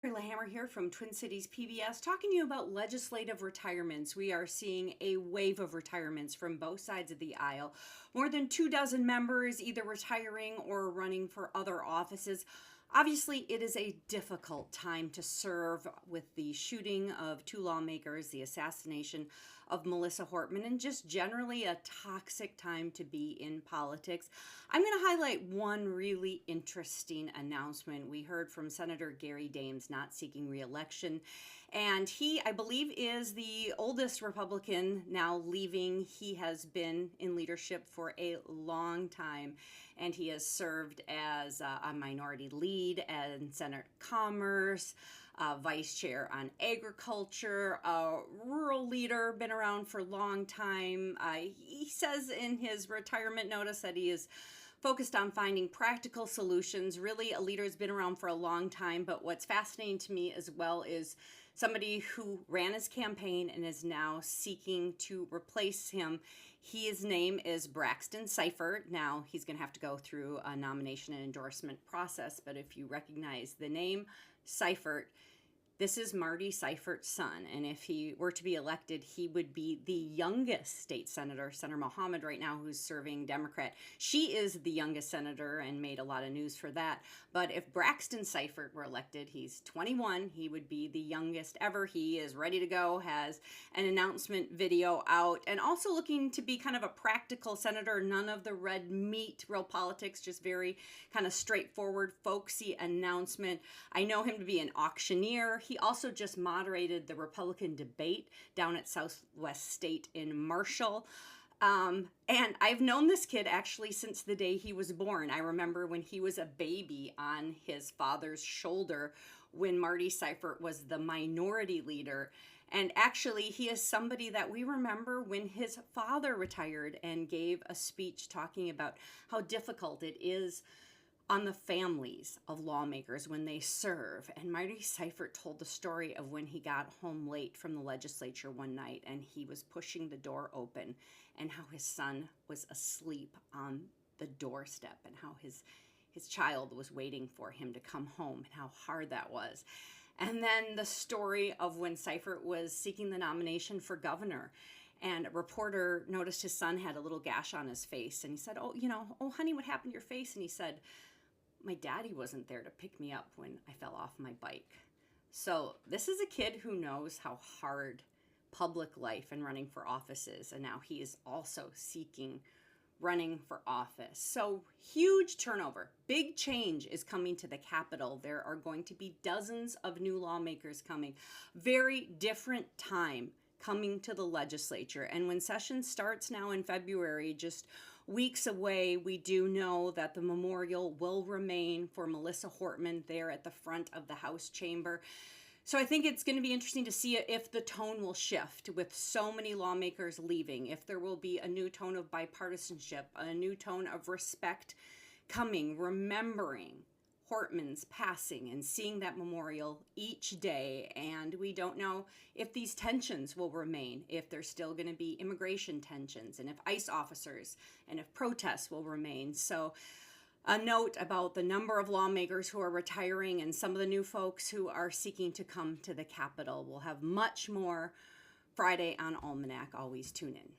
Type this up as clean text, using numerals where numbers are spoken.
Hammer here from Twin Cities PBS, talking to you about legislative retirements. We are seeing a wave of retirements from both sides of the aisle. More than 24 members either retiring or running for other offices. Obviously, it is a difficult time to serve with the shooting of two lawmakers, the assassination of Melissa Hortman, and just generally a toxic time to be in politics. I'm going to highlight one really interesting announcement. We heard from Senator Gary Dames not seeking re-election, and he, I believe, is the oldest Republican now leaving. He has been in leadership for a long time, and he has served as a minority leader and Senate Commerce, vice chair on agriculture, a rural leader, been around for a long time. He says in his retirement notice that he is focused on finding practical solutions. Really, a leader has been around for a long time, but what's fascinating to me as well is somebody who ran his campaign and is now seeking to replace him. His name is Braxton Seifert. Now, he's going to have to go through a nomination and endorsement process, but if you recognize the name Seifert, this is Marty Seifert's son, and if he were to be elected, he would be the youngest state senator. Senator Mohammed right now, who's serving Democrat. She is the youngest senator and made a lot of news for that. But if Braxton Seifert were elected, he's 21. He would be the youngest ever. He is ready to go, has an announcement video out, and also looking to be kind of a practical senator. None of the red meat, real politics, just very kind of straightforward, folksy announcement. I know him to be an auctioneer. He also just moderated the Republican debate down at Southwest State in Marshall. And I've known this kid actually since the day he was born. I remember when he was a baby on his father's shoulder when Marty Seifert was the minority leader. And actually, he is somebody that we remember when his father retired and gave a speech talking about how difficult it is on the families of lawmakers when they serve. And Marty Seifert told the story of when he got home late from the legislature one night and he was pushing the door open and how his son was asleep on the doorstep and how his child was waiting for him to come home and how hard that was. And then the story of when Seifert was seeking the nomination for governor, and a reporter noticed his son had a little gash on his face, and he said, oh, honey, what happened to your face? And he said, my daddy wasn't there to pick me up when I fell off my bike. So this is a kid who knows how hard public life and running for office is, and now he is also seeking running for office. So huge turnover, big change is coming to the Capitol. There are going to be dozens of new lawmakers coming. Very different time coming to the legislature. And when session starts now in February, just weeks away, we do know that the memorial will remain for Melissa Hortman there at the front of the House chamber. So I think it's going to be interesting to see if the tone will shift with so many lawmakers leaving, if there will be a new tone of bipartisanship, a new tone of respect coming, remembering Hortman's passing and seeing that memorial each day. And we don't know if these tensions will remain, if there's still going to be immigration tensions, and if ICE officers and if protests will remain. So a note about the number of lawmakers who are retiring and some of the new folks who are seeking to come to the Capitol. We'll have much more Friday on Almanac. Always tune in.